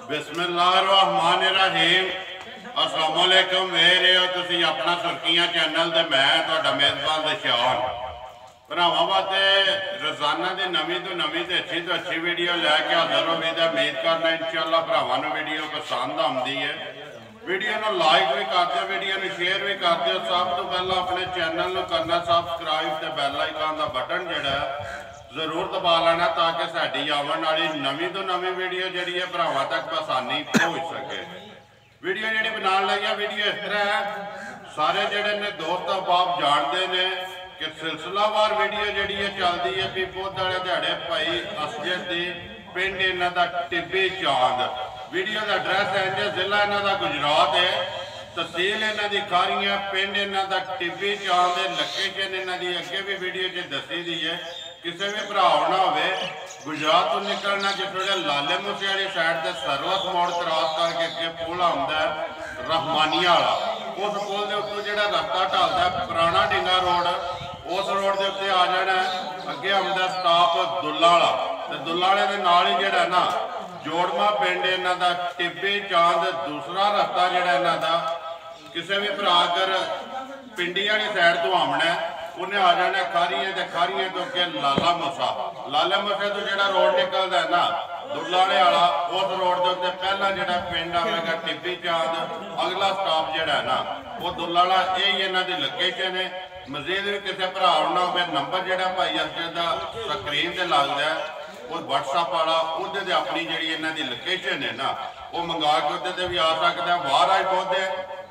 बिस्मिल्लाहिर्रहमानिर्रहीम। अस्सलाम वालेकुम। मेरे हो तुसी अपना सुर्खियां चैनल ते मैं तुहाडा मेज़बान दशान भरावां वास्ते रोजाना की नवी तो नवी तो अच्छी वीडियो लैके हाजिर हो। उम्मीद करना इंशाअल्लाह भरावां नूं वीडियो पसंद आती है। वीडियो को लाइक भी कर दो, वीडियो को शेयर भी कर दो। सब तो पहला अपने चैनल को करना सबसक्राइब तो बैल आइकन का बटन जोड़ा जरूर दबा लेना ताकि साड़ी आने वाली नवी तो नवी वीडियो जी है भरावां तक आसानी पहुँच सके। वीडियो जी बना लगी वीडियो इस तरह है, सारे जोड़े ने दोस्त अहबाब जानते हैं कि सिलसिलावार वीडियो जी है चलती है भी पोधड़े दिहाड़े भाई असजद की पिंड इन्हों का टिब्बी चांद। वीडियो का एड्रैस है जिला इन्हों का गुजरात है, तहसील इन्हों की खारियां, पिंड इन्हों का टिब्बी चांद है। लोकेशन इन्हों की अगे भी वीडियो दसी दी है। किसी भी भरा ना हो गुजरात तो निकलना जिसमें लाले मूसे वाली साइड से सर्वस मोड़ क्रॉस करके अगे पुल आता है रहमानिया वाला, उस पुल के उत्तों जो रस्ता ढलता है पुराना डिंगा रोड, उस रोड के उत्ते आ जाना अगे आता स्टाप दुल्ला वाला। तो दुल्ला वाले के नाल ही जोड़ा ना जोड़मा पिंड इन्हों का टिब्बी चांद। दूसरा रस्ता जोड़ा इन्हों का किसी भी भरा अगर पिंडी वाली साइड तो आमना उन्हें आ जाना खारियां तो खारियां तो अगे लाला मूसा। लाला मूसे तो जो रोड निकलता है ना दुल्लाने वाला, उस रोड के उत्ते पहला जो पिंड आएगा टिब्बी चांद, अगला स्टॉप जोड़ा है ना वो दुल्ला। यही इन्हों की लोकेशन है। मजीद भी किसी भरा ना हो नंबर जोड़ा भाई असजद का स्क्रीन से लगता है वो व्हाट्सएप वाला, उहदे ते अपनी जी इन्हों की लोकेशन है ना वो मंगा के उहदे भी आ सकता है। महाराज पौधे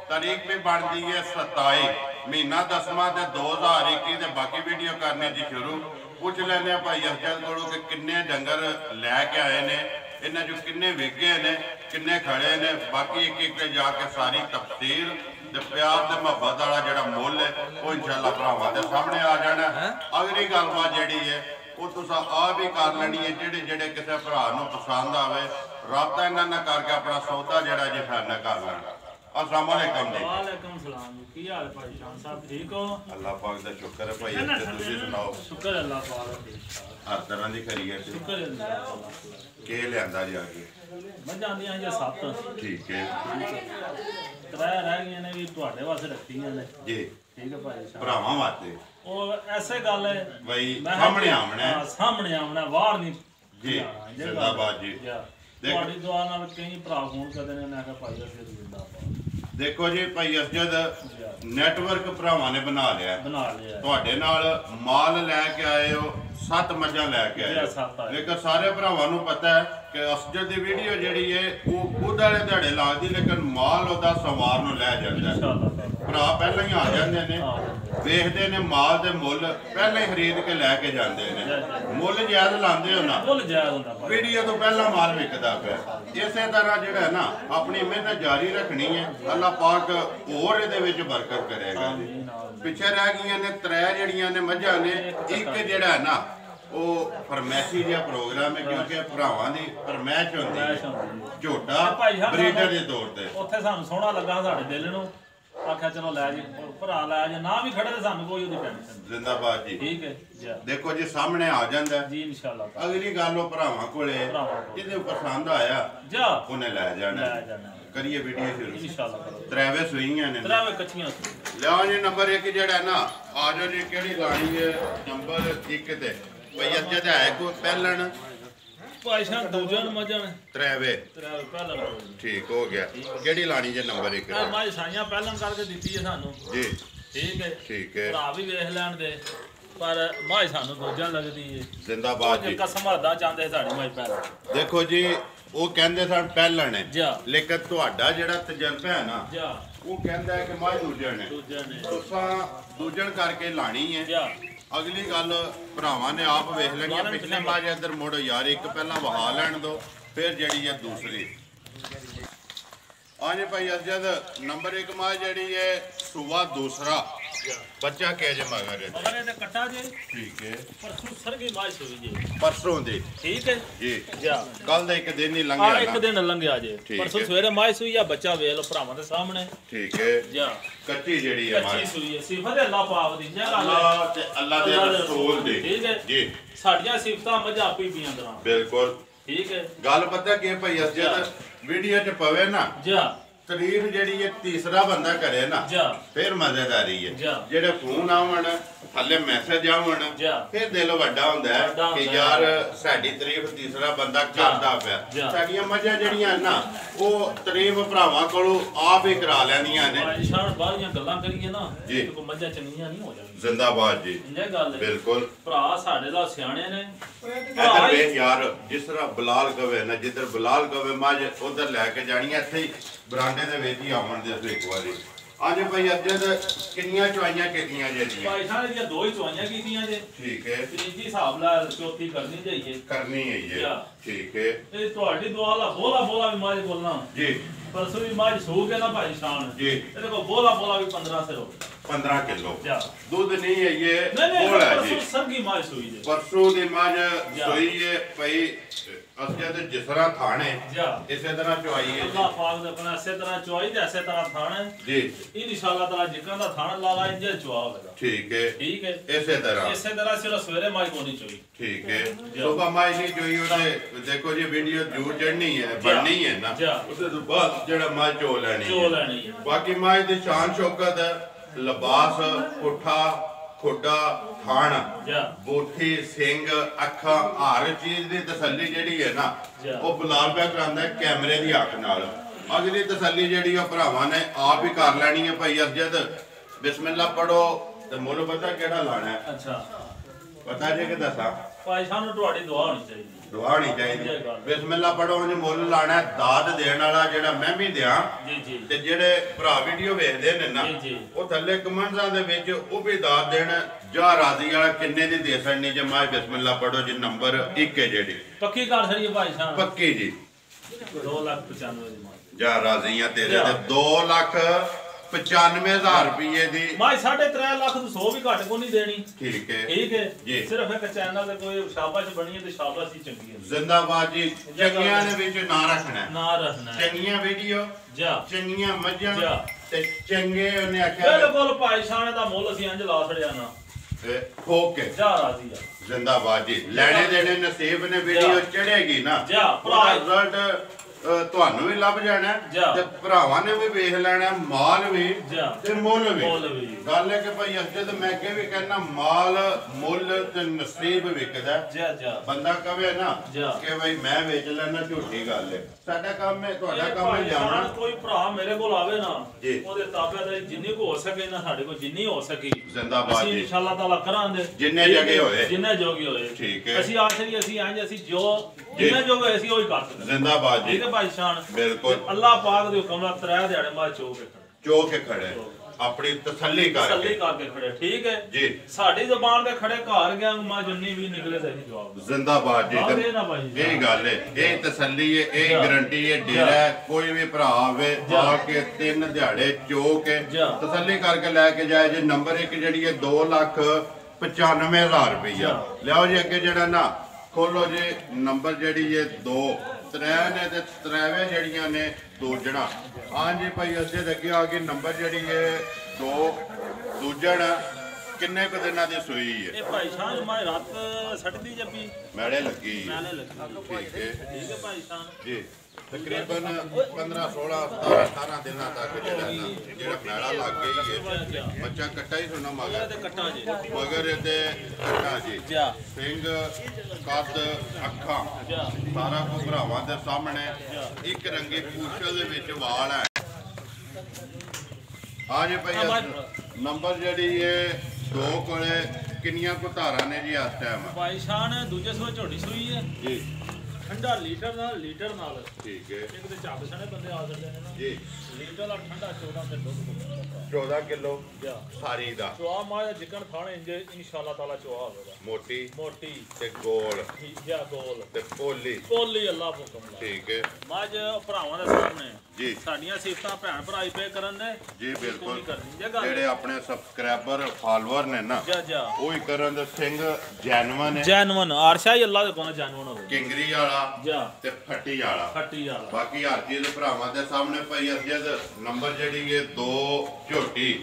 तारीख भी बनती है 27 महीना 10वां 2021। बाकी वीडियो करने की शुरू पूछ लेने भाई असजद को कि किन्ने डंगर लैके आए ने, इन्हें जो किन्ने विके ने, किन्ने खड़े ने। बाकी एक एक जाके सारी तफसील प्यार ते मुहब्बत वाला जो मुल है वो इंशाअल्लाह भरावां दे सामने आ जाना। अगली गलबात जी है वो तुसां आप ही कर लेनी है। जेडे जेडे किसी भरा नूं पसंद आवे राबता इन्हां करके अपना सौदा जोड़ा जी फाइनल कर लेना। अस्सलाम वालेकुम जी। वालेकुम सलाम जी। की हाल भाई शान साहब, ठीक हो? अल्लाह पाक दा शुक्र है भाई, तुसीं सुनाओ? शुक्र अल्लाह पाक दा, हर तरह की खैरियत है। शुक्र अल्लाह के लियांदा जी आगे? मझां आंदियां जे 7 ठीक है, 3 रह गई ने भी तुहाडे वास्ते रखीਆਂ ने जी। ठीक है भाई साहब, भरावां वास्ते ਉਹ ਐਸੇ ਗੱਲ ਹੈ भाई सामने आमना है। ਸਾਹਮਣੇ ਆਉਣਾ ਬਾਹਰ ਨਹੀਂ जी जिंदाबाद जी। ਤੁਹਾਡੀ ਦੁਆ ਨਾਲ ਕਈ ਭਰਾ ਫੋਨ ਕਰਦੇ ਨੇ, ਮੈਂ ਕਿਹਾ ਭਾਈ ਅਸੀਂ ਜਿੰਦਾਬਾਦ। देखो जी भाई असजद नैटवर्क भरावां ने बना लिया तुहाडे नाल माल लैके आए हो, 7 मझां लैके आए हो। लेकिन सारे भरावां नूं पता है कि असजद की वीडियो जिहड़ी है वो खुद वाले दिहाड़े लगदी, लेकिन माल उहदा सवार नूं लै जांदा है। भरा पहले ही आ जाते हैं, वेखते ने माल दे मुल पहले ही खरीद के लैके जाते हैं। मुल जायज़ लाते हो ना, वीडियो तो पहला माल विकदा पे। इस तरह जो है ना अपनी मेहनत जारी रखनी है, अल्लाह पाक होर इहदे विच बरकत करेगा। पिछे रह गई ने 3 जड़ियां ने मझां ने, एक जिहड़ा है ना वो फरमैशी जिहा प्रोग्राम है क्योंकि भरावां दी फरमैश होंदी है झोटा ब्रीडर के तौर ते। उत्थे सानूं सोहना लगा साडे दिल नूं, आख्या चलो लै जी भरा लै जे ना भी खड़े तो सानूं कोई ओहदी टेंशन। जिंदाबाद जी। ठीक है जी। देखो जी सामने आ जांदा जी इंशाअल्लाह। अगली गल वो भरावां कोले जिहदे पसंद आया जा उन्हें लै जाना। करिए वीडियो शुरू इंशाअल्लाह। 3 सूईयां ने, 3 कच्चियां लिया जी। नंबर 1 जेड़ा ना आ जाओ जी, केड़ी लानी है नंबर 1 ते भाई असजद है कोई पहलन भाई साहब दूजन मजन 3 पहलन ठीक हो गया। केड़ी लानी जे नंबर 1? माई साइयां पहलन करके दी है सानू जी। ठीक है ठीक है, भरा भी वेख लैण दे पर माई सानू दूजन लगदी है। जिंदाबाद जी। कसम अदा चाहते साडी माई पहलन। देखो जी वो कहंदे सन पहलन है, लेकिन तुहाडा जेड़ा तजर्बा है ना वो कहंदा है कि माई दूजन है। तुसां दूजन करके लानी है। अगली गल भरावां ने आप वेख लेनी है। पिछले माज इधर मुड़ो यार, एक पहला वहा लैण दो फिर जड़ी है दूसरी। हाँ जी भाई असजद नंबर 1 माज जड़ी है सुबह दूसरा बच्चा के जे मगर है कट्टा जे। ठीक है, परसों सरगी माज सुई जे, परसों दी। ठीक है जी जा। कल दा एक दिन ही लंघया ना, एक दिन लंघया जे। परसों सवेरे माज सुई या बच्चा वेख लो भरावां दे सामने। ठीक है जा। कच्ची जेड़ी है कच्ची सुई है, सिफत अल्लाह पाक दी जगह अल्लाह दे रसूल दी। ठीक है जी। साडियां सिफतां मजा पीबियां दा बिल्कुल ठीक है गल पता कि भाई जद वीडियो च पवे ना जा तारीफ जेडी है तीसरा बंदा करे ना जा फिर मजेदारी है जा जेडे फोन आवन थले मैसेज आवन जा फिर दिल वड्डा हुंदा है कि यार साडी तारीफ तीसरा बंदा करदा पिया साडियां मजां जेड़ियां ना वो तारीफ भरावां कोलों आप ही करा लैंदियां ने निशान बाहर ਦੀਆਂ ਗੱਲਾਂ ਕਰੀਏ ਨਾ ਜੀ ਤੇ ਕੋ ਮੱਝਾਂ ਚੰਗੀਆਂ ਨਹੀਂ ਹੋ ਜਾਣਗੀਆਂ जिंदाबाद जी ਇਹ ਗੱਲ ਹੈ बिल्कुल ਭਰਾ ਸਾਡੇ ਦਾ ਸਿਆਣੇ ਨੇ इधर वे यार जिस तरह बिलाल कवे ना जिधर बिलाल कवे मज उधर लैके जानी इत्थे ही बरांडे दे विच ही आवन दे एक बारी आज भाई अजद कितनियां चवाइयां कीतियां जे दी ਭਾਈ ਸਾਹਿਬ ਦੀਆਂ ਦੋ ਹੀ ਚਵਾਈਆਂ ਕੀਤੀਆਂ ਜੇ ठीक है ਤੀਜੀ ਹਿਸਾਬ ਨਾਲ ਚੌਥੀ ਕਰਨੀ ਚਾਹੀਏ करनी है ये क्या? ठीक है ਇਹ ਤੁਹਾਡੀ ਦੁਆ ਲਾ ਬੋਲਾ ਬੋਲਾ ਵੀ ਮਾਜ ਬੋਲਣਾ जी ਪਰਸੋਂ ਵੀ ਮਾਜ ਸੂ ਕੇ ਨਾ ਭਾਈ ਸ਼ਾਨ जी ਇਹਦੇ ਕੋ ਬੋਲਾ ਬੋਲਾ ਵੀ 15 ਸੇ ਹੋ 15 किलो ਜਾ दूध नहीं है ये नहीं बोला है जी परसों सरगी माज सुई जे परसों दी मज सोई है भाई अजद जिस तरह थाने जा इसे तरह चवाई है ਅੱਲਾਹ ਪਾਕ ਦੇ ਆਪਣਾ ਇਸੇ ਤਰ੍ਹਾਂ ਚਵਾਈ ਤੇ ਇਸੇ ਤਰ੍ਹਾਂ ਥਾਣਾ जी ਇਹ ਇਨਸ਼ਾਅੱਲਾ ਤਾਲਾ ਜਿੱਕਾਂ ਦਾ ਥਾਣਾ ਲਾ ਲਾ ਇੰਜੇ ਚਵਾ ਹੋਵੇਗਾ ठीक है ਠੀਕ ਹੈ इसे तरह ਇਸੇ ਤਰ੍ਹਾਂ ਸਿਰ ਸਵੇਰੇ ਮਾਜ ਕੋਣੀ ਚੋਈ ठीक है सुबह माई नहीं जोई उसे देखो जी वीडियो जरूर चढ़नी है बननी है ना जा उसे तो बाद जेड़ा मां चो लेनी ਚੋ है ਲੈਣੀ ਹੈ बाकी माई दी शान शौकत लिबास पुठा खुडा थान ਜਾ बूठी सिंग अखा हर चीज दी तसल्ली जेड़ी है ना जा। वो बिलाल पे करांदा है कैमरे दी अख नाल अगली तसल्ली जेड़ी है भरावां ने आप ही कर लेनी है भाई अजद बिस्मिल्लाह पढ़ो ते मुल पता केड़ा लाना है ਅੱਛਾ पता जे कि दसा ਭਾਈ ਸਾਹਿਬ ਨੂੰ ਤੁਹਾਡੀ ਦੁਆ ਹੋਣੀ ਚਾਹੀਦੀ दुआ नहीं चाहिए बिस्मिल्लाह पढ़ो उन्हें मुल लाना है दाद देने वाला जेड़ा मैं भी दियां ਜੀ ਜੀ ਤੇ ਜਿਹੜੇ ਭਰਾ ਵੀਡੀਓ ਵੇਖਦੇ ਨੇ ਨਾ ਜੀ, ਜੀ। ਉਹ ਥੱਲੇ ਕਮੈਂਟਾਂ ਦੇ ਵਿੱਚ ਉਹ ਵੀ ਦਾਤ ਦੇਣ ਜਾਂ ਰਾਜ਼ੀ ਵਾਲਾ ਕਿੰਨੇ ਦੀ ਦੇ ਸਕਣੀ ਜੇ ਮਾਂ ਬਿਸਮਿਲ੍ਲਾ ਪੜੋ ਜੀ ਨੰਬਰ 1 ਹੈ ਜਿਹੜੀ ਪੱਕੀ ਕਰ ਛੜੀਏ ਭਾਈ ਸਾਹਿਬ ਪੱਕੀ ਜੀ 2,95,000 ਦੀ ਮਾਜ ਜਾਂ ਰਾਜ਼ੀਆਂ ਤੇਰੇ ਤੇ 2,95,000 ਰੁਪਏ ਦੀ ਮਾਜ 3.5 ਲੱਖ ਤੋਂ 100 ਵੀ ਘੱਟ ਕੋ ਨਹੀਂ ਦੇਣੀ ਠੀਕ ਹੈ ਠੀਕ ਹੈ ਜੀ। ਸਿਰਫ ਇੱਕ ਚੈਨਲ ਤੇ ਕੋਈ ਸ਼ਾਬਾਸ਼ ਬਣੀ ਹੈ ਤੇ ਸ਼ਾਬਾਸ਼ ਹੀ ਚੰਗੀ ਹੈ ਜ਼ਿੰਦਾਬਾਦ ਜੀ ਚੰਗੀਆਂ ਦੇ ਵਿੱਚ ਨਾ ਰੱਖਣਾ ਹੈ। ਨਾ ਰੱਖਣਾ ਹੈ। ਚੰਗੀਆਂ ਵੀਡੀਓ ਜਾ ਚੰਗੀਆਂ ਮੱਝਾਂ ਜਾ। ਤੇ ਚੰਗੇ ਉਹਨੇ ਆਖਿਆ ਬਿਲਕੁਲ ਭਾਈ ਸ਼ਾਨ ਦਾ ਮੁੱਲ ਅਸੀਂ ਇੰਜ ਲਾ ਛੜਿਆ ਨਾ ਠੋਕ ਕੇ ਜਾ ਰਾਜ਼ੀ ਆ ਜ਼ਿੰਦਾਬਾਦ ਜੀ ਲੈਣੇ ਦੇਣੇ ਨਸੀਬ ਨੇ ਵੀਡੀਓ ਚੜੇਗੀ ਨਾ ਜਾ ਭਰਾ ਭਰਾ ਰਿਜ਼ਲਟ ਤੁਹਾਨੂੰ ਵੀ ਲੱਭ ਜਾਣਾ ਜਾ। ਤੇ ਭਰਾਵਾਂ ਨੇ ਵੀ ਵੇਖ ਲੈਣਾ ਮਾਲ ਵੀ ਜਾ ਤੇ ਮੁੱਲ ਮੁੱਲ ਵੀ ਵੀ। ਗੱਲ ਹੈ ਕਿ ਭਾਈ ਅਸਜਦ ਮੈਂ ਕਿ ਵੀ ਕਹਿੰਦਾ ਮਾਲ ਮੁੱਲ ਤੇ ਨਸੀਬ ਵਿਕਦਾ ਜਾ ਜਾ ਬੰਦਾ ਕਵੇ ਨਾ ਜਾ। ਕਿ ਭਾਈ ਮੈਂ ਵੇਚ ਲੈਣਾ ਝੂਠੀ ਗੱਲ ਹੈ ਸਾਡਾ ਕੰਮ ਹੈ ਤੁਹਾਡਾ ਇਹ ਕੰਮ ਹੈ ਭਾਈ ਜਾਣਾ ਸ਼ਾਨ ਕੋਈ ਭਰਾ ਮੇਰੇ ਕੋਲ ਆਵੇ ਨਾ ਜੀ। ਉਹਦੇ ਤਾਬੇਦਾਰੀ ਜਿੰਨੀ ਕੋ ਹੋ ਸਕੇ ਨਾ ਸਾਡੇ ਕੋਲ ਜਿੰਨੀ ਹੋ ਸਕੀ ਜ਼ਿੰਦਾਬਾਦ ਅਸੀਂ ਜੀ ਇਨਸ਼ਾਅੱਲਾ ਤਾਲਾ ਕਰਾਂਗੇ ਜਿੰਨੇ ਜਗੇ ਹੋਏ। ਜਿੰਨੇ ਜੋਗੇ ਹੋਏ ਠੀਕ ਹੈ। ਅਸੀਂ ਆਖਰੀ ਅਸੀਂ ਇੰਜ ਅਸੀਂ ਜੋ ਜਿੰਨੇ ਜੋਗੇ ਅਸੀਂ ਉਹੀ ਕਰ ਸਕਦੇ ਜ਼ਿੰਦਾਬਾਦ ਜੀ ਠੀਕ ਹੈ ਭਾਈ ਸ਼ਾਨ ਬਿਲਕੁਲ ਅੱਲਾਹ ਪਾਕ ਦੇ ਹੁਕਮ ਨਾਲ 3 ਦਿਹਾੜੇ ਬਾਅਦ ਚੋ ਕੇ ਖੜੇ ਚੋ ਕੇ ਖੜੇ ਆਪਣੀ ਤਸੱਲੀ ਤਸੱਲੀ ਕਰਕੇ ਕਰਕੇ ਖੜੇ ਠੀਕ ਹੈ ਜੀ ਸਾਡੀ ਜ਼ਬਾਨ ਤੇ ਖੜੇ ਘਰ ਗਿਆ ਮਾ ਜੁੰਨੀ ਵੀ ਨਿਕਲੇ ਤਾਂ ਅਸੀਂ ਜਵਾਬ ਦੇ ਜ਼ਿੰਦਾਬਾਦ ਜੀ ਆਹ ਇਹ ਨਾ ਭਾਈ ਜੀ। ਇਹ ਗੱਲ ਹੈ ਇਹ ਤਸੱਲੀ ਹੈ ਇਹ ਜਾ। ਗਾਰੰਟੀ ਹੈ ਡੇਰਾ ਹੈ, ਕੋਈ ਵੀ ਭਰਾ ਆਵੇ ਜਾ। ਆ ਕੇ 3 ਦਿਹਾੜੇ ਚੋ ਕੇ ਜਾ। ਤਸੱਲੀ ਕਰਕੇ ਲੈ ਕੇ ਜਾਏ ਜੇ ਨੰਬਰ 1 ਜਿਹੜੀ ਹੈ 2,95,000 ਰੁਪਈਆ ਜਾ। ਲਿਆਓ ਜੀ ਅੱਗੇ ਜਿਹੜਾ ਨਾ ਖੋਲੋ ਜੀ ਨੰਬਰ ਜਿਹੜੀ ਹੈ 2 3 ਨੇ ਤੇ 3ਵੇਂ ਜਿਹੜੀਆਂ ਨੇ ਦੂਜਣਾ ਹਾਂਜੀ ਭਾਈ ਅੱਗੇ ਦੇ ਅੱਗੇ ਆ ਕੇ ਨੰਬਰ ਜਿਹੜੀ ਹੈ 2 ਦੂਜਣ ਕਿੰਨੇ ਕੁ ਦਿਨਾਂ ਦੀ ਸੂਈ ਹੈ ਇਹ ਭਾਈ ਸ਼ਾਨ ਮੈਂ ਰਾਤ ਸੱਟਦੀ ਜੱਪੀ ਮੈੜੇ ਲੱਗੀ ਮੈਨੇ ਲੱਗੀ ਠੀਕ ਹੈ ਠੀਕ ਹੈ ਭਾਈ ਸ਼ਾਨ ਜੀ ਤਕਰੀਬਨ 15 16 17 18 ਦਿਨਾਂ ਤੱਕ ਜਿਹੜਾ ਮੈਲਾ ਲੱਗ ਗਈ ਹੈ ਬੱਚਾ ਕੱਟਾ ਹੀ ਸੁਣਾ ਮਗਰ ਤੇ ਕੱਟਾ ਜੀ ਮਗਰ ਇਹਦੇ ਕੱਟਾ ਜੀ ਜਾ ਸਿੰਘ ਕੱਦ ਅੱਖਾਂ ਜਾ ਸਾਰਾ ਕੁਝ ਭਰਾਵਾਂ ਦੇ ਸਾਹਮਣੇ ਇੱਕ ਰੰਗੀ ਪੂਛਲ ਦੇ ਵਿੱਚ ਵਾਲ ਹੈ ਆ ਜੇ ਭਾਈ ਨੰਬਰ ਜਿਹੜੀ ਹੈ 2 ਕੋਲੇ ਕਿੰਨੀਆਂ ਕੁ ਧਾਰਾਂ ਨੇ ਜੀ ਇਸ ਟਾਈਮ ਭਾਈ ਸ਼ਾਨ ਦੂਜੇ ਸੋ ਝੋਟੀ ਸੂਈ ਹੈ ਜੀ ਠੰਡਾ ਲੀਟਰ ਨਾਲ ਠੀਕ ਹੈ ਇੱਕ ਤੇ ਚੱਬ ਸਣੇ ਬੰਦੇ ਆ ਸਕਦੇ ਨੇ ਨਾ ਜੀ ਲੀਟਰ ਦਾ ਠੰਡਾ 14 ਤੇ ਦੁੱਧ 14 ਕਿਲੋ ਜਾ ਸਾਰੀ ਦਾ ਚੋਆ ਮਾਇਆ ਜਿਕਣ ਖਾਣੇ ਇੰਜ ਇਨਸ਼ਾਅੱਲਾ ਤਾਲਾ ਚੋਆ ਹੋਵੇਗਾ ਮੋਟੀ ਮੋਟੀ ਤੇ ਗੋਲ ਜਾ ਗੋਲ ਤੇ ਪੋਲੀ ਕੋਲੀ ਅੱਲਾਹ ਹੁਕਮ ਲਾ ਠੀਕ ਹੈ ਮਾਜ ਭਰਾਵਾਂ ਦੇ ਸਾਹਮਣੇ ਜੀ ਸਾਡੀਆਂ ਸਿਫਤਾਂ ਭੈਣ ਭਰਾ ਹੀ ਪੇ ਕਰਨ ਦੇ ਜੀ ਬਿਲਕੁਲ ਕਰਨੀ ਜੇ ਗੱਲ ਜਿਹੜੇ ਆਪਣੇ ਸਬਸਕ੍ਰਾਈਬਰ ਫਾਲੋਅਰ ਨੇ ਨਾ ਜਾ ਜਾ ਉਹ ਹੀ ਕਰਨ ਦੇ ਸਿੰਘ ਜੈਨਵਨ ਹੈ ਜੈਨਵਨ ਆਰਸ਼ਾ ਹੀ ਅੱਲਾਹ ਦੇ ਕੋਲ ਜੈਨਵਨ ਹੋਵੇ ਕਿੰਗਰੀ ਵਾਲਾ ਜਾ ਤੇ ਫੱਟੀ ਵਾਲਾ ਖੱਟੀ ਵਾਲਾ ਬਾਕੀ ਹਰ ਚੀਜ਼ ਭਰਾਵਾਂ ਦੇ ਸਾਹਮਣੇ ਪਈ ਅਸਜਦ ਨੰਬਰ ਜਿਹੜੀ ਹੈ 2 ਝੋਟੀ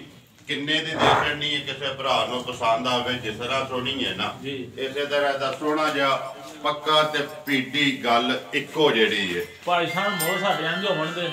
ਕਿੰਨੇ ਦੀ ਦੇ ਛੱਡਣੀ ਹੈ ਕਿਸੇ ਭਰਾ ਨੂੰ ਪਸੰਦ ਆਵੇ ਜਿਸ ਤਰ੍ਹਾਂ ਸੋਹਣੀ ਹੈ ਨਾ ਜੀ ਇਸੇ ਤਰ੍ਹਾਂ ਦਾ ਸੋਹਣਾ ਜਿਹਾ ਪੱਕਾ ਤੇ ਪੀਟੀ ਗੱਲ ਇੱਕੋ ਜਿਹੜੀ ਹੈ ਭਾਈ ਸਾਹਿਬ ਮੋਹ ਸਾਡੇ ਇੰਜ ਹੋਣ ਦੇ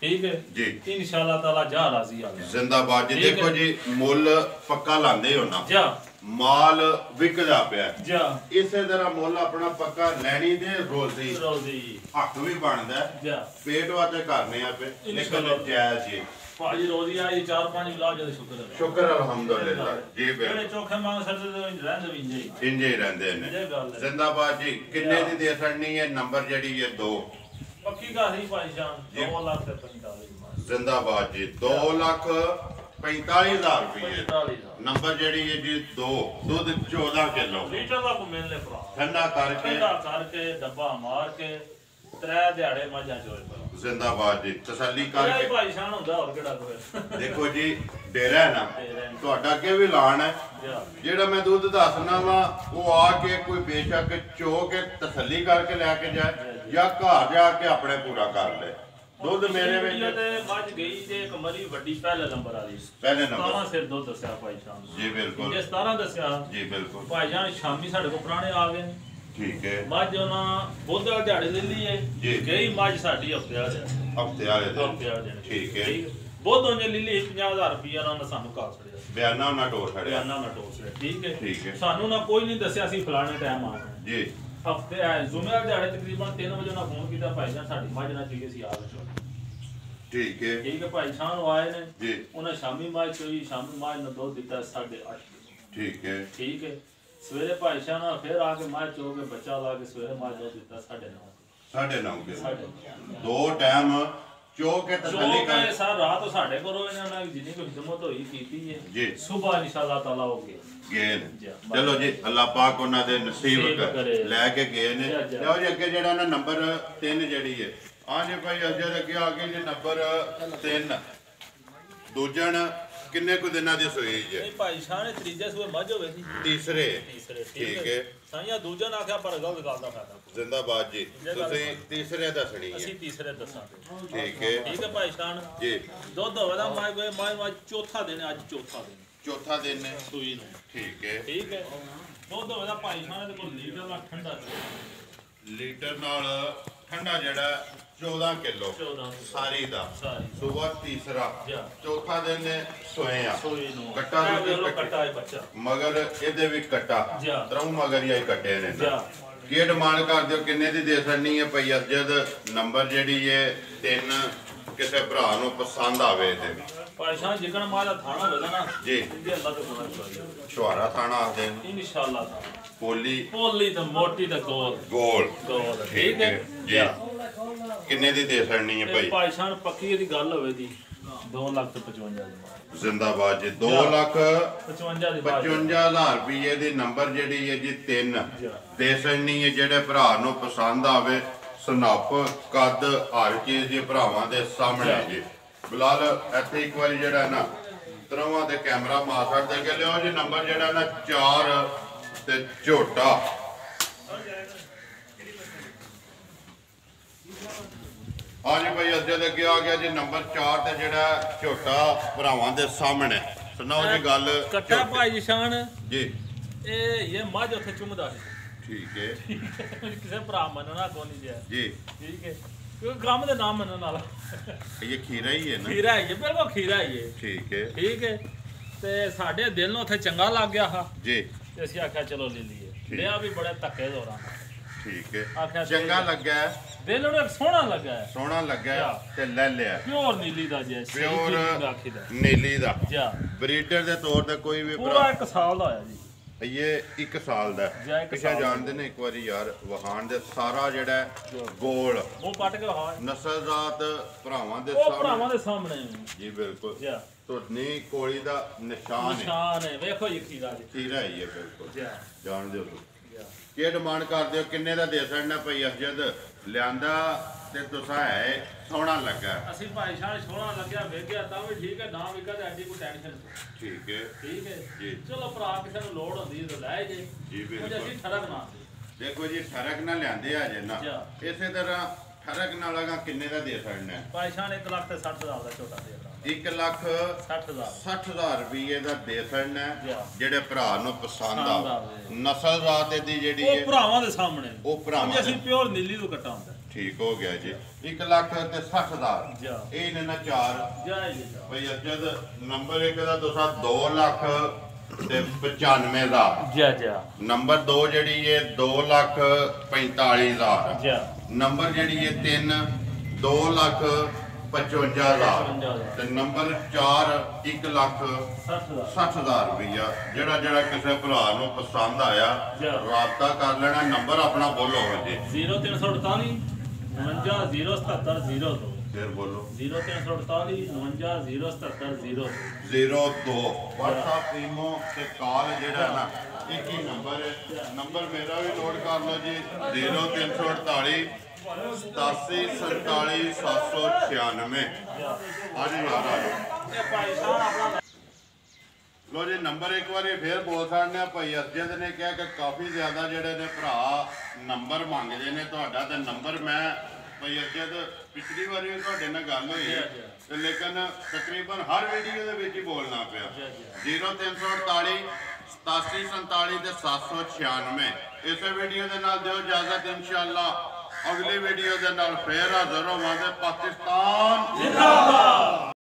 ਠੀਕ ਹੈ ਜੀ ਇਨਸ਼ਾਅੱਲਾ ਤਾਲਾ ਜਾ ਰਾਜ਼ੀ ਆ ਗਿਆ ਜ਼ਿੰਦਾਬਾਦ ਜੀ ਦੇਖੋ ਜੀ ਮੁੱਲ ਪੱਕਾ ਲਾਂਦੇ ਹੋ ਨਾ ਜਾ ਮਾਲ ਵਿਕਦਾ ਪਿਆ ਜਾ ਇਸੇ ਤਰ੍ਹਾਂ ਮੁੱਲ ਆਪਣਾ ਪੱਕਾ ਲੈਣੀ ਦੇ ਰੋਜ਼ੀ ਰੋਜ਼ੀ ਹੱਕ ਵੀ ਬਣਦਾ ਜਾ ਪੇਟ ਵਾਸਤੇ ਕਰਨੇ ਆਪੇ ਲੇਕਿਨ ਜਾਇਜ਼ ਜੀ ਭਾਜੀ ਰੋਜ਼ੀ ਆਈ 4-5 ਵਿਲਾ ਜਦ ਸ਼ੁਕਰ ਹੈ ਸ਼ੁਕਰ ਅਲਹਮਦੁਲਿਲਾ ਜੀ ਜਿਹੜੇ ਬਿਲਕੁਲ ਚੋਖੇ ਮੰਗ ਸਕਦੇ ਰਹਿੰਦੇ ਵੀ ਇੰਜੇ ਇੰਜੇ ਹੀ ਰਹਿੰਦੇ ਨੇ ਇਹ ਗੱਲ ਹੈ ਜ਼ਿੰਦਾਬਾਦ ਜੀ ਕਿੰਨੇ ਦੀ ਦੇ ਸਕਣੀ ਹੈ ਨੰਬਰ ਜਿਹੜੀ ਹੈ 2 ਪੱਕੀ ਗੱਲ ਹੀ ਭਾਈ ਸਾਹਿਬ 2 ਲੱਖ ਤੇ 45 ਜ਼ਿੰਦਾਬਾਦ ਜੀ 2,45,000 ਰੁਪਏ 45 ਨੰਬਰ ਜਿਹੜੀ ਹੈ ਜੀ 2 ਦੁੱਧ 14 ਕਿਲੋ ਲੀਟਰ ਦਾ ਕੋ ਮਿਲਨੇ ਭਰਾ ਠੰਡਾ ਕਰਕੇ ਠੰਡਾ ਕਰਕੇ ਡੱਬਾ ਮਾਰ ਕੇ 3 ਦਿਹਾੜੇ ਮੱਝਾਂ ਚੋਏ ਪਰ ਜ਼ਿੰਦਾਬਾਦ ਜੀ ਤਸੱਲੀ ਇਹ ਕਰਕੇ ਭਾਈ ਸਾਹਿਬ ਹੁੰਦਾ ਹੋਰ ਕਿਹੜਾ ਕੋਈ ਦੇਖੋ ਜੀ ਡੇਰਾ ਹੈ ਨਾ ਤੁਹਾਡਾ ਅੱਗੇ ਵੀ ਲਾਣ ਹੈ ਜਾ ਜਿਹੜਾ ਮੈਂ ਦੁੱਧ ਦੱਸਣਾ ਵਾ ਉਹ ਆ ਕੇ ਕੋਈ ਬੇਸ਼ੱਕ ਚੋ ਕੇ ਤਸੱਲੀ ਕਰਕੇ ਲੈ ਕੇ ਜਾਏ ਜਾਂ ਘਰ ਜਾ ਕੇ ਆਪਣੇ ਪੂਰਾ ਕਰ ਲੈ ਦੁੱਧ ਮੇਰੇ ਵਿੱਚ ਤੇ ਮੱਝ ਗਈ ਤੇ ਇੱਕ ਮਰੀ ਵੱਡੀ ਪਹਿਲੇ ਨੰਬਰ ਵਾਲੀ ਪਹਿਲੇ 17 ਨੰਬਰ ਸਿਰ ਦੁੱਧ ਦੱਸਿਆ ਭਾਈ ਸਾਹਿਬ ਜੀ ਬਿਲਕੁਲ ਜੇ 17 ਦੱਸਿਆ ਜੀ ਬਿਲਕੁਲ ਭਾਈ ਜਾਨ ਸ਼ਾਮੀ ਸਾਡੇ ਕੋਲ ਪੁਰਾਣੇ ਆ ਗਏ ਨੇ ਠੀਕ ਹੈ ਮੱਝ ਉਹਨਾਂ ਬੁੱਧ ਵਾਲੇ ਦਿਹਾੜੇ ਲੈ ਲਈ ਹੈ ਜੀ। ਗਈ ਮੱਝ ਸਾਡੀ ਹਫਤੇ ਵਾਲੇ ਹਫਤੇ ਵਾਲੇ ਦਿਨ ਹਫਤੇ ਵਾਲੇ ਦਿਨ ਠੀਕ ਹੈ ਬੁੱਧ ਉਹਨੇ ਲੈ ਲਈ 50,000 ਰੁਪਇਆ ਉਹਨਾਂ ਨੇ ਸਾਨੂੰ ਘਰ ਛੜਿਆ ਬਿਆਨਾ ਉਹਨਾਂ ਟੋਰ ਖੜਿਆ ਬਿਆਨਾ ਨਾ ਟੋਸ ਰਿਹਾ ਠੀਕ ਠੀਕ ਹੈ। ਹੈ ਸਾਨੂੰ ਨਾ ਕੋਈ ਨਹੀਂ ਦੱਸਿਆ ਸੀ ਫਲਾਣੇ ਟਾਈਮ ਆਉਣਾ ਜੀ ਹਫਤੇ ਜੁਮੇ ਦਿਹਾੜੇ ਤਕਰੀਬਨ 3 ਵਜੇ ਉਹਨਾਂ ਫੋਨ ਕੀਤਾ ਭਾਈ ਜਾਨ ਸਾਡੀ ਮੱਝ ਨਾ ਚੀਏ ਸੀ ਆ ਗਏ ਠੀਕ ਹੈ ਠੀਕ ਹੈ ਭਾਈ ਸਾਹਿਬ ਆਏ ਨੇ ਜੀ ਉਹਨਾਂ ਸ਼ਾਮੀ ਮੱਝ ਚੋਈ ਸ਼ਾਮੀ ਮੱਝ ਨੇ ਦੁੱਧ ਦਿੱਤਾ 8:30 ਠੀਕ ਹੈ ਠੀਕ ਹੈ ਸਵੇਰੇ ਭਾਈ ਸਾਹਿਬ ਨਾਲ ਫਿਰ ਆ ਕੇ ਮੱਝ ਚੋ ਕੇ ਬੱਚਾ ਲਾ ਕੇ ਸਵੇਰੇ ਮੱਝ ਦੁੱਧ ਦਿੱਤਾ 9:30 9:30 ਦੋ ਟਾਈਮ ਚੋ ਕੇ ਤਸੱਲੀ ਕਰ ਚੋ ਸਾਰ ਰਾਤ ਸਾਡੇ ਕੋਲੋਂ ਇਹਨਾਂ ਨਾਲ ਜਿੰਨੀ ਕੋਈ ਹਿਦਮਤ ਹੋਈ ਕੀਤੀ ਹੈ ਜੀ ਸਵੇਰ ਇਨਸ਼ਾਅੱਲਾ ਤਾਲਾ ਹੋ ਗਿਆ ਗਏ ਚਲੋ ਜੀ ਅੱਲਾਹ ਪਾਕ ਉਹਨਾਂ ਦੇ ਨਸੀਬ ਲੈ ਕੇ ਗਏ ਨੇ ਲਓ ਜੀ ਅੱਗੇ ਜਿਹੜਾ ਨਾ ਨੰਬਰ 3 ਜਿਹੜੀ ਹੈ ਆ ਜੇ ਭਾਈ ਅਜੇ ਅੱਗੇ ਆ ਗਏ ਜੀ ਨੰਬਰ 3 ਦੂਜਣ ਕਿੰਨੇ ਕੁ ਦਿਨਾਂ ਦੀ ਸੋਈ ਹੈ ਨਹੀਂ ਭਾਈ ਸਾਹਿਬ ਨੇ ਤੀਜੇ ਸੂਏ ਮੱਝ ਹੋਵੇ ਸੀ ਤੀਸਰੇ ਤੀਸਰੇ ਠੀਕ ਹੈ ਸਾਈਆਂ ਦੂਜਾ ਨਾ ਆਖਿਆ ਪਰ ਗਲਤ ਗੱਲ ਦਾ ਫਾਇਦਾ ਜ਼ਿੰਦਾਬਾਦ ਜੀ ਤੁਸੀਂ ਤੀਸਰੇ ਦੱਸਣੀ ਹੈ ਅਸੀਂ ਤੀਸਰੇ ਦੱਸਾਂਗੇ ਠੀਕ ਹੈ ਠੀਕ ਹੈ ਭਾਈ ਸਾਹਿਬ ਜੀ ਦੁੱਧ ਹੋਵੇ ਦਾ ਮਾਈ ਚੌਥਾ ਦਿਨ ਅੱਜ ਚੌਥਾ ਦਿਨ ਚੌਥਾ ਦਿਨ ਹੈ ਸੂਈ ਨੂੰ ਠੀਕ ਹੈ ਠੀਕ ਹੈ ਦੁੱਧ ਹੋਵੇ ਦਾ ਭਾਈ ਸਾਹਿਬ ਦੇ ਕੋਲ ਲੀਟਰ ਦਾ ਠੰਡਾ ਲੀਟਰ ਨਾਲ ਠੰਡਾ ਜਿਹੜਾ 14 ਕਿਲੋ 14 ਸਾਰੀ ਦਾ ਸਾਰੀ ਸਵੇਰ ਤੀਸਰਾ ਜਾ ਚੌਥਾ ਦਿਨ ਸੋਏ ਆ ਸੂਈ ਨੂੰ ਕੱਟਾ ਵੀ ਕੱਟਾ ਹੈ ਬੱਚਾ ਮਗਰ ਇਹਦੇ ਵੀ ਕੱਟਾ ਜਾ ਤਰੋਂ ਮਗਰ ਹੀ ਆਈ ਕੱਟੇ ਨੇ ਜਾ ਕੀ ਡਿਮਾਂਡ ਕਰਦੇ ਹੋ ਕਿੰਨੇ ਦੀ ਦੇ ਸਕਣੀ ਹੈ ਭਈ ਅਜਦ ਨੰਬਰ ਜਿਹੜੀ ਹੈ 3 ਕਿਸੇ ਭਰਾ ਨੂੰ ਪਸੰਦ ਆਵੇ ਤੇ ਭਾਈ ਸਾਹਿਬ ਜਿਕਣ ਮਾਲਾ ਥਾਣਾ ਹੋਵੇ ਨਾ ਜੀ ਇਹਦੇ ਅੱਲਾ ਤੋਂ ਗੁਣਾ ਚਾਹੀਦਾ ਛੁਆਰਾ ਥਾਣਾ ਆਖਦੇ ਨੇ ਇਨਸ਼ਾਅੱਲਾ ਪੋਲੀ ਪੋਲੀ ਤੇ ਮੋਟੀ ਤੇ ਗੋਲ ਗੋਲ ਗੋਲ ਠੀਕ ਹੈ ਜੀ ਕਿੰਨੇ ਦੀ ਦੇ ਸਕਣੀ ਹੈ ਭਾਈ ਭਾਈ ਸਾਹਿਬ ਪੱਕੀ ਇਹਦੀ ਗੱਲ ਹੋਵੇ ਦੀ 2,55,000 ਦੀ ਜ਼ਿੰਦਾਬਾਦ ਜੀ 2,55,000 55 ਦੀ 55,000 ਰੁਪਏ ਦੀ ਨੰਬਰ ਜਿਹੜੀ ਹੈ ਜੀ 3 ਦੇ ਸਕਣੀ ਹੈ ਜਿਹੜੇ ਭਰਾ ਨੂੰ ਪਸੰਦ ਆਵੇ ਸਨੱਪ ਕੱਦ ਹਰ ਚੀਜ਼ ਦੀ ਭਰਾਵਾਂ ਦੇ ਸਾਹਮਣੇ ਜੀ ਬਿਲਾਲ ਇੱਥੇ ਇੱਕ ਵਾਰੀ ਜਿਹੜਾ ਨਾ ਤਰਵਾਂ ਦੇ ਕੈਮਰਾ ਮਾਰ ਸਕਦੇ ਕਿ ਲਿਓ ਜੀ ਨੰਬਰ ਜਿਹੜਾ ਨਾ 4 ਤੇ ਝੋਟਾ ਹਾਂਜੀ ਭਾਈ ਅੱਜ ਦੇ ਅੱਗੇ ਆ ਗਿਆ ਜੀ ਨੰਬਰ 4 ਤੇ ਜਿਹੜਾ ਝੋਟਾ ਭਰਾਵਾਂ ਦੇ ਸਾਹਮਣੇ ਸੁਣਾਓ ਜੀ ਗੱਲ ਕੱਟਾ ਭਾਈ ਸ਼ਾਨ ਜੀ ਇਹ ਮੱਝ ਉੱਥੇ ਚੁੰਮਦਾ ਸੀ ਠੀਕ ਹੈ ਕਿਸੇ ਭਰਾ ਮੰਨਣਾ ਕੋ ਨਹੀਂ ਜਿਆ ਜੀ ਠੀਕ ਹੈ ਕਿਉਂਕਿ ਕੰਮ ਦੇ ਨਾਮ ਮੰਨਣ ਵਾਲਾ ਇਹ ਖੀਰਾ ਹੀ ਹੈ ਨਾ ਖੀਰਾ ਹੀ ਹੈ ਬਿਲਕੁਲ ਖੀਰਾ ਹੀ ਹੈ ਠੀਕ ਹੈ ਤੇ ਸਾਡੇ ਦਿਲ ਨੂੰ ਉੱਥੇ ਚੰਗਾ ਲੱਗ ਗਿਆ ਹਾਂ ਜੀ ਤੇ ਅਸੀਂ ਆਖਿਆ ਚਲੋ ਲੈ ਲਈਏ ਲਿਆ ਵੀ ਬੜੇ ਧੱਕੇ ਦੌਰਾਨ ਠੀਕ ਹੈ ਆਖਿਆ ਚੰਗਾ ਲੱਗਾ ਦਿਲ ਨੂੰ ਇੱਕ ਸੋਹਣਾ ਲੱਗਾ ਸੋਹਣਾ ਲੱਗਾ ਤੇ ਲੈ ਲਿਆ ਪਿਓਰ ਨੀਲੀ ਦਾ ਜੇ ਪਿਓਰ ਨੀਲੀ ਦਾ ਜਾ ਬਰੀਡਰ ਦੇ ਤੌਰ ਤੇ ਕੋਈ ਵੀ ਪੂਰਾ 1 ਸਾਲ ਦਾ ਹੋਇਆ ਜੀ ਇਹ 1 ਸਾਲ ਦਾ ਪਿੱਛੇ ਜਾਣਦੇ ਨੇ ਇੱਕ ਵਾਰੀ ਯਾਰ ਵਹਾਨ ਦੇ ਸਾਰਾ ਜਿਹੜਾ ਗੋਲ ਉਹ ਪੱਟ ਕੇ ਹਾਂ ਨਸਲਜ਼ਾਤ ਭਰਾਵਾਂ ਦੇ ਉਹ ਭਰਾਵਾਂ ਦੇ ਸਾਹਮਣੇ ਜੀ ਬਿਲਕੁਲ ਜਾ ਧੁਰਨੀ ਕੋਲੀ ਦਾ ਨਿਸ਼ਾਨ ਹੈ ਵੇਖੋ ਜੀ ਖੀਰਾ ਜੀ ਖੀਰਾ ਹੀ ਹੈ ਬਿਲਕੁਲ ਜਾ ਜਾਣਦੇ ਹੋ ਕੀ ਡਿਮਾਂਡ ਕਰਦੇ ਹੋ ਕਿੰਨੇ ਦਾ ਦੇ ਸਕਣਾ ਭਈ ਅਸਜਦ ਲਿਆਂਦਾ ਤੇ ਤੁਸਾਂ ਹੈ ਸੋਹਣਾ ਲੱਗਾ ਅਸੀਂ ਭਾਈ ਸਾਹਿਬ ਸੋਹਣਾ ਲੱਗਿਆ ਵੇਖਿਆ ਤਾਂ ਵੀ ਠੀਕ ਹੈ ਨਾ ਵਿਕਾ ਤੇ ਐਡੀ ਕੋਈ ਟੈਨਸ਼ਨ ਠੀਕ ਹੈ ਜੀ ਚਲੋ ਭਰਾ ਕਿਸੇ ਨੂੰ ਲੋੜ ਹੁੰਦੀ ਤਾਂ ਲੈ ਜੇ ਜੀ ਬਿਲਕੁਲ ਅਸੀਂ ਠਰਕ ਨਾ ਦੇਖੋ ਜੀ ਠਰਕ ਨਾ ਲਿਆਂਦੇ ਆ ਜੇ ਨਾ ਇਸੇ ਤਰ੍ਹਾਂ ਖਰਕ ਨਾਲਾਗਾ ਕਿੰਨੇ ਦਾ ਦੇ ਸਕਣਾ ਹੈ? ਪਾਇਸ਼ਾਨ 1,60,000 ਦਾ ਝੋਟਾ ਦੇ ਦਾਂ 1,60,000 60,000 ਰੁਪਏ ਦਾ ਦੇ ਸਕਣਾ ਹੈ। ਜੀ। ਜਿਹੜੇ ਭਰਾ ਨੂੰ ਪਸੰਦ ਪਸੰਦ ਆ ਆਵੇ। ਨਸਲ ਰਾਤ ਦੀ ਜਿਹੜੀ ਉਹ ਹੈ ਭਰਾਵਾਂ ਦੇ ਸਾਹਮਣੇ ਉਹ ਭਰਾਵਾਂ ਸਮਝ ਅਸੀਂ ਦੇ। ਪਿਓਰ ਨੀਲੀ ਤੋਂ ਕੱਟਾ ਹੁੰਦਾ ਠੀਕ ਹੋ ਗਿਆ ਜੀ 1,60,000 ਜੀ। ਇਹ ਨੇ ਨਾ 4 ਜੈ ਜੀ ਭਈ ਜਦ ਨੰਬਰ 1 ਦਾ ਦੋਸਾ 2,95,000 ਜੀ ਜੀ ਨੰਬਰ 2 ਜਿਹੜੀ ਹੈ 2,45,000 ਜੀ ਨੰਬਰ ਜਿਹੜੀ ਹੈ 3 2,55,000 ਤੇ ਨੰਬਰ 4 1,60,000 60,000 ਰੁਪਈਆ ਜਿਹੜਾ ਕਿਸੇ ਭਰਾ ਨੂੰ ਪਸੰਦ ਆਇਆ ਜੀ। ਰਾਬਤਾ ਕਰ ਲੈਣਾ ਨੰਬਰ ਆਪਣਾ ਬੋਲੋ ਜੀ 0348 49 077 ਫਿਰ ਬੋਲੋ 0348 49 077 02 WhatsApp ਈਮੋ ਤੇ ਕਾਲ ਜਿਹੜਾ ਨਾ ਇੱਕ ਹੀ ਨੰਬਰ ਹੈ ਨੰਬਰ ਮੇਰਾ ਵੀ ਨੋਟ ਕਰ ਲਓ ਜੀ 0348 87 47 796 ਅੱਜ ਯਾਰ ਆ ਜਾਓ ਇਹ ਪਾਇਸ਼ਾਨ ਆਪਣਾ ਲੋ ਜੀ ਨੰਬਰ ਇੱਕ ਵਾਰੀ ਫੇਰ ਬੋਲ ਸਕਦੇ ਆ ਭਾਈ ਅਰਜਨ ਨੇ ਕਿਹਾ ਕਿ ਕਾਫੀ ਜ਼ਿਆਦਾ ਜਿਹੜੇ ਨੇ ਭਰਾ ਨੰਬਰ ਮੰਗਦੇ ਨੇ ਤੁਹਾਡਾ ਤੇ ਨੰਬਰ ਮੈਂ ਭਾਈ ਅਰਜਨ ਪਿਛਲੀ ਵਾਰੀ ਵੀ ਤੁਹਾਡੇ ਨਾਲ ਗੱਲ ਹੋਈ ਹੈ ਤੇ ਲੇਕਿਨ ਤਕਰੀਬਨ ਹਰ ਵੀਡੀਓ ਦੇ ਵਿੱਚ ਹੀ ਬੋਲਣਾ ਪਿਆ 0348 87 47 ਤੇ 796 ਇਸੇ ਵੀਡੀਓ ਦੇ ਨਾਲ ਦਿਓ ਇਜਾਜ਼ਤ ਇਨਸ਼ਾਅੱਲਾ ਅਗਲੀ ਵੀਡੀਓ ਦੇ ਨਾਲ ਫੇਰ ਹਾਜ਼ਰ ਹੋਵਾਂਗੇ ਪਾਕਿਸਤਾਨ ਜ਼ਿੰਦਾਬਾਦ।